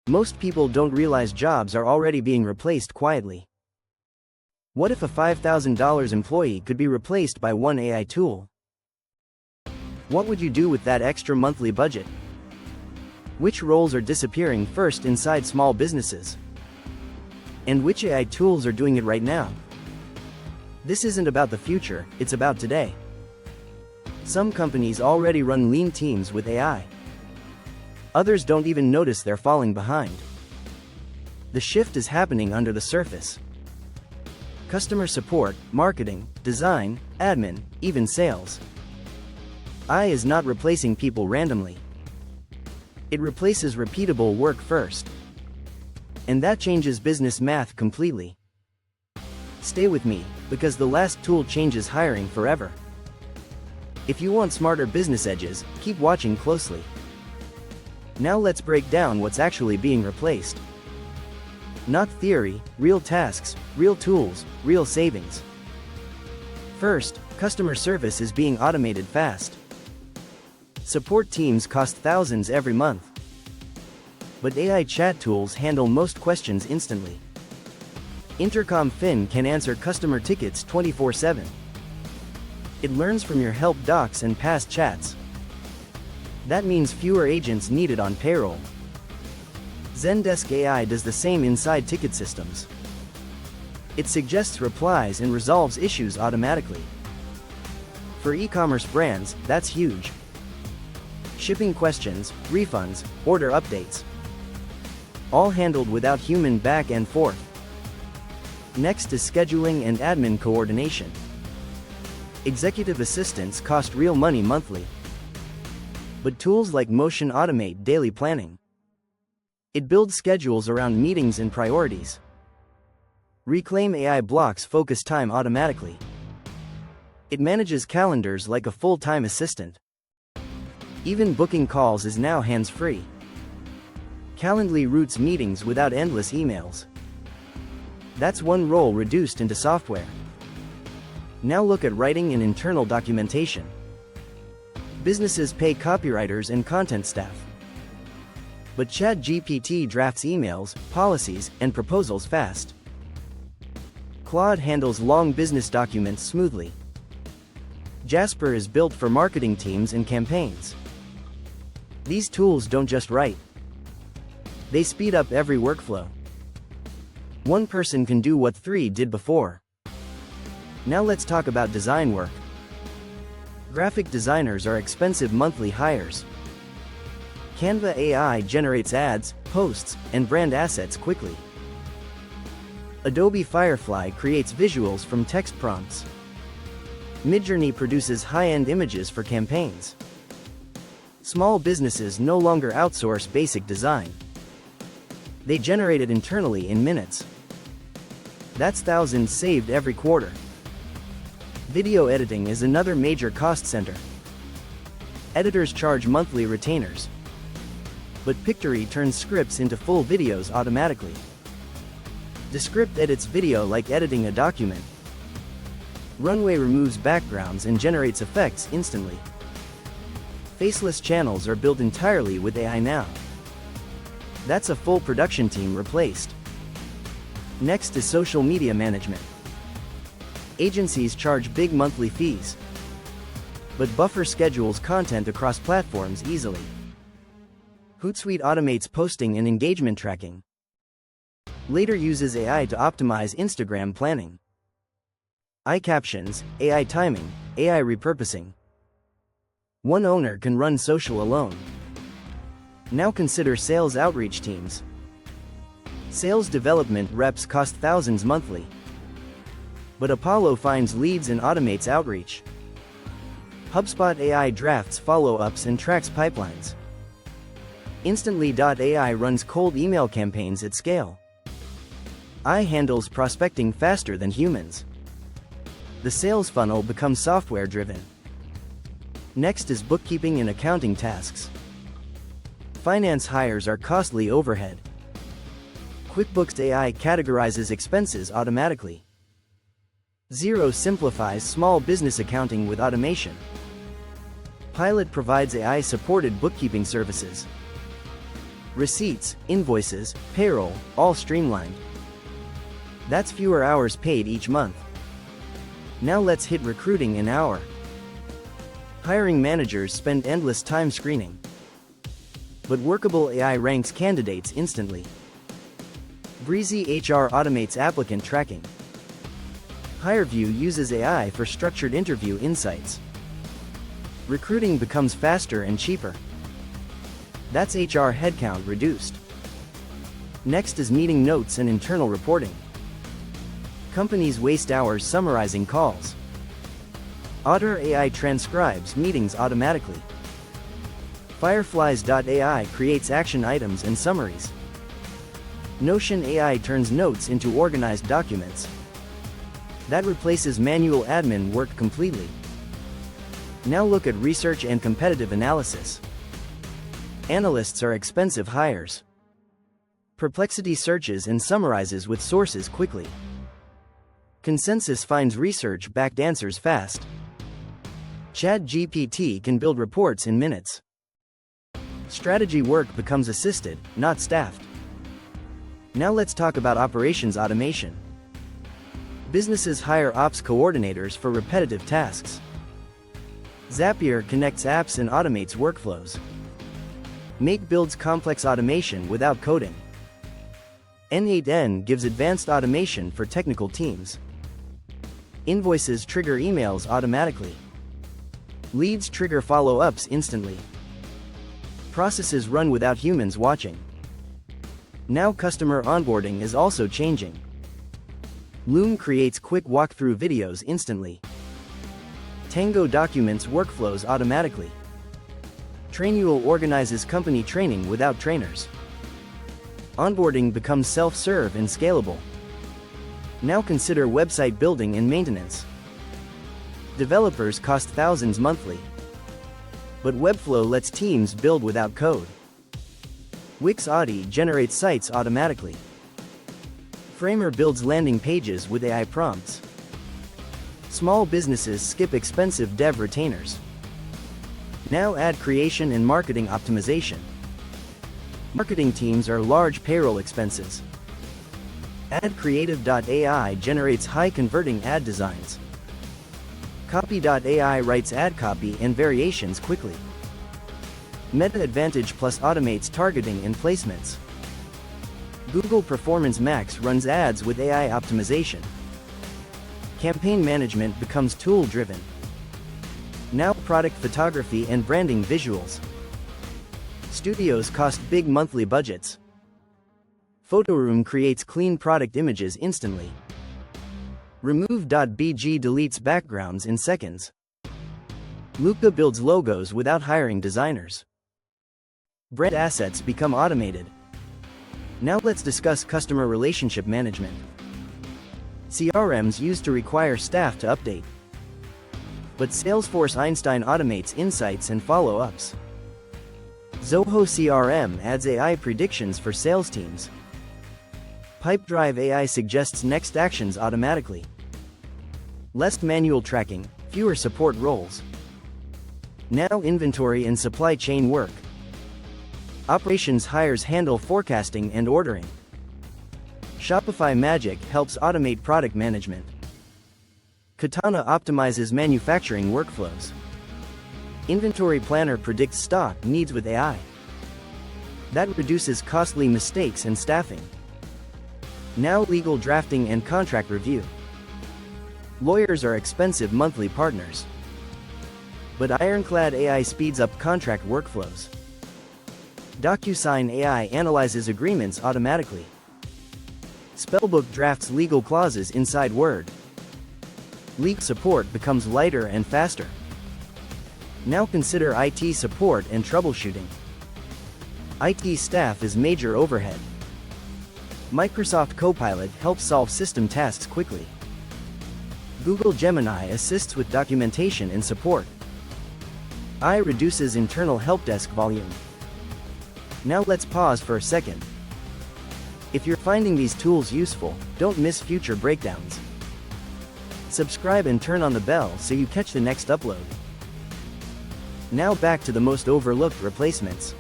Most people don't realize jobs are already being replaced quietly. What if a $5,000 employee could be replaced by one AI tool? What would you do with that extra monthly budget? Which roles are disappearing first inside small businesses? And which AI tools are doing it right now? This isn't about the future, it's about today. Some companies already run lean teams with AI. Others don't even notice they're falling behind. The shift is happening under the surface. Customer support, marketing, design, admin, even sales. AI is not replacing people randomly. It replaces repeatable work first. And that changes business math completely. Stay with me, because the last tool changes hiring forever. If you want smarter business edges, keep watching closely. Now let's break down what's actually being replaced. Not theory, real tasks, real tools, real savings. First, customer service is being automated fast. Support teams cost thousands every month. But AI chat tools handle most questions instantly. Intercom Fin can answer customer tickets 24/7. It learns from your help docs and past chats. That means fewer agents needed on payroll. Zendesk AI does the same inside ticket systems. It suggests replies and resolves issues automatically. For e-commerce brands, that's huge. Shipping questions, refunds, order updates. All handled without human back and forth. Next is scheduling and admin coordination. Executive assistants cost real money monthly. But tools like Motion automate daily planning. It builds schedules around meetings and priorities. Reclaim AI blocks focus time automatically. It manages calendars like a full-time assistant. Even booking calls is now hands-free. Calendly routes meetings without endless emails. That's one role reduced into software. Now look at writing and internal documentation. Businesses pay copywriters and content staff. But ChatGPT drafts emails, policies, and proposals fast. Claude handles long business documents smoothly. Jasper is built for marketing teams and campaigns. These tools don't just write. They speed up every workflow. One person can do what 3 did before. Now let's talk about design work. Graphic designers are expensive monthly hires. Canva AI generates ads, posts, and brand assets quickly. Adobe Firefly creates visuals from text prompts. Midjourney produces high-end images for campaigns. Small businesses no longer outsource basic design. They generate it internally in minutes. That's thousands saved every quarter. Video editing is another major cost center. Editors charge monthly retainers. But Pictory turns scripts into full videos automatically. Descript edits video like editing a document. Runway removes backgrounds and generates effects instantly. Faceless channels are built entirely with AI now. That's a full production team replaced. Next is social media management. Agencies charge big monthly fees. But Buffer schedules content across platforms easily. Hootsuite automates posting and engagement tracking. Later uses AI to optimize Instagram planning. iCaptions, AI timing, AI repurposing. One owner can run social alone. Now consider sales outreach teams. Sales development reps cost thousands monthly. But Apollo finds leads and automates outreach. HubSpot AI drafts follow-ups and tracks pipelines. Instantly.ai runs cold email campaigns at scale. AI handles prospecting faster than humans. The sales funnel becomes software-driven. Next is bookkeeping and accounting tasks. Finance hires are costly overhead. QuickBooks AI categorizes expenses automatically. Xero simplifies small business accounting with automation. Pilot provides AI-supported bookkeeping services. Receipts, invoices, payroll, all streamlined. That's fewer hours paid each month. Now let's hit recruiting an hour. Hiring managers spend endless time screening. But workable AI ranks candidates instantly. Breezy HR automates applicant tracking. HireView uses AI for structured interview insights. Recruiting becomes faster and cheaper. That's HR headcount reduced. Next is meeting notes and internal reporting. Companies waste hours summarizing calls. Otter AI transcribes meetings automatically. Fireflies.ai creates action items and summaries. Notion AI turns notes into organized documents. That replaces manual admin work completely. Now look at research and competitive analysis. Analysts are expensive hires. Perplexity searches and summarizes with sources quickly. Consensus finds research-backed answers fast. ChatGPT can build reports in minutes. Strategy work becomes assisted, not staffed. Now let's talk about operations automation. Businesses hire ops coordinators for repetitive tasks. Zapier connects apps and automates workflows. Make builds complex automation without coding. N8N gives advanced automation for technical teams. Invoices trigger emails automatically. Leads trigger follow-ups instantly. Processes run without humans watching. Now customer onboarding is also changing. Loom creates quick walkthrough videos instantly. Tango documents workflows automatically. Trainual organizes company training without trainers. Onboarding becomes self-serve and scalable. Now consider website building and maintenance. Developers cost thousands monthly. But Webflow lets teams build without code. Wix Audi generates sites automatically. Framer builds landing pages with AI prompts. Small businesses skip expensive dev retainers. Now add creation and marketing optimization. Marketing teams are large payroll expenses. Add creative.ai generates high-converting ad designs. Copy.ai writes ad copy and variations quickly. Meta Advantage Plus automates targeting and placements. Google Performance Max runs ads with AI optimization. Campaign management becomes tool-driven. Now product photography and branding visuals. Studios cost big monthly budgets. Photoroom creates clean product images instantly. Remove.bg deletes backgrounds in seconds. Luca builds logos without hiring designers. Brand assets become automated. Now let's discuss customer relationship management. CRMs used to require staff to update. But Salesforce Einstein automates insights and follow-ups. Zoho CRM adds AI predictions for sales teams. Pipedrive AI suggests next actions automatically. Less manual tracking, fewer support roles. Now inventory and supply chain work. Operations hires handle forecasting and ordering. Shopify Magic helps automate product management. Katana optimizes manufacturing workflows. Inventory Planner predicts stock needs with AI. That reduces costly mistakes and staffing. Now legal drafting and contract review. Lawyers are expensive monthly partners. But Ironclad AI speeds up contract workflows. DocuSign AI analyzes agreements automatically. Spellbook drafts legal clauses inside Word. Legal support becomes lighter and faster. Now consider IT support and troubleshooting. IT staff is major overhead. Microsoft Copilot helps solve system tasks quickly. Google Gemini assists with documentation and support. AI reduces internal help desk volume. Now let's pause for a second. If you're finding these tools useful, don't miss future breakdowns. Subscribe and turn on the bell so you catch the next upload. Now back to the most overlooked replacements.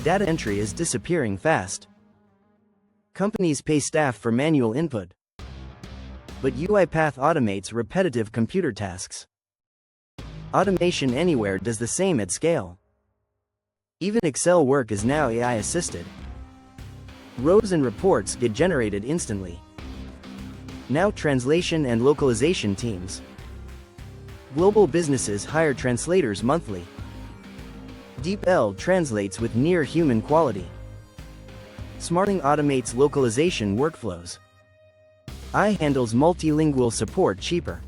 Data entry is disappearing fast. Companies pay staff for manual input, but UiPath automates repetitive computer tasks. Automation Anywhere does the same at scale. Even Excel work is now AI-assisted. Rows and reports get generated instantly. Now translation and localization teams. Global businesses hire translators monthly. DeepL translates with near-human quality. Smarting automates localization workflows. AI handles multilingual support cheaper.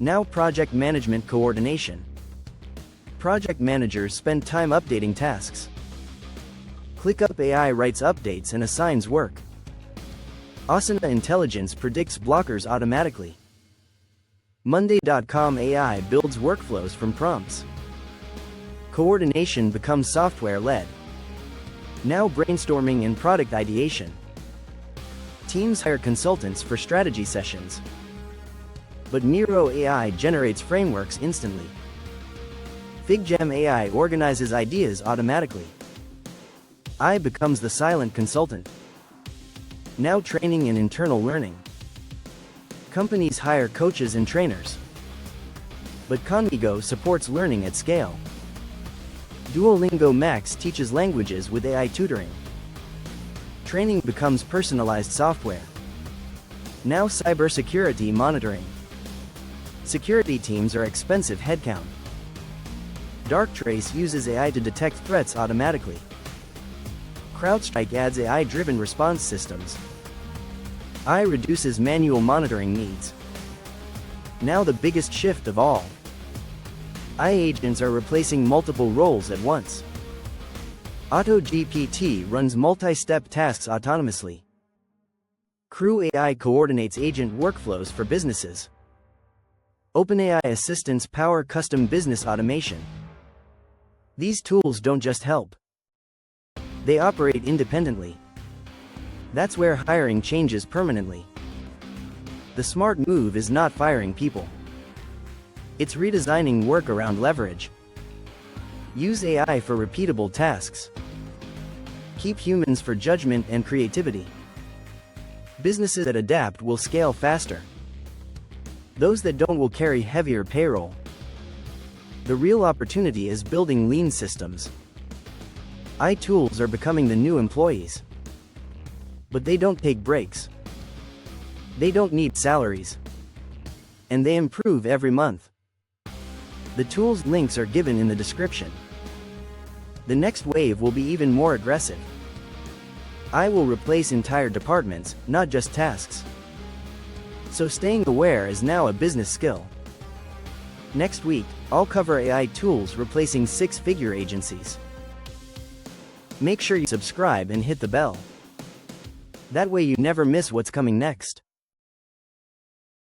Now project management coordination. Project managers spend time updating tasks. ClickUp AI writes updates and assigns work. Asana Intelligence predicts blockers automatically. Monday.com AI builds workflows from prompts. Coordination becomes software-led. Now brainstorming and product ideation. Teams hire consultants for strategy hessions. But Miro AI generates frameworks instantly. FigJam AI organizes ideas automatically. AI becomes the silent consultant. Now training and internal learning. Companies hire coaches and trainers. But Conmigo supports learning at scale. Duolingo Max teaches languages with AI tutoring. Training becomes personalized software. Now cybersecurity monitoring. Security teams are expensive headcount. Darktrace uses AI to detect threats automatically. CrowdStrike adds AI-driven response systems. AI reduces manual monitoring needs. Now the biggest shift of all. AI agents are replacing multiple roles at once. AutoGPT runs multi-step tasks autonomously. Crew AI coordinates agent workflows for businesses. OpenAI assistants power custom business automation. These tools don't just help. They operate independently. That's where hiring changes permanently. The smart move is not firing people. It's redesigning work around leverage. Use AI for repeatable tasks. Keep humans for judgment and creativity. Businesses that adapt will scale faster. Those that don't will carry heavier payroll. The real opportunity is building lean systems. AI tools are becoming the new employees. But they don't take breaks. They don't need salaries. And they improve every month. The tools links are given in the description. The next wave will be even more aggressive. AI will replace entire departments, not just tasks. So staying aware is now a business skill. Next week, I'll cover AI tools replacing six-figure agencies. Make sure you subscribe and hit the bell. That way you never miss what's coming next.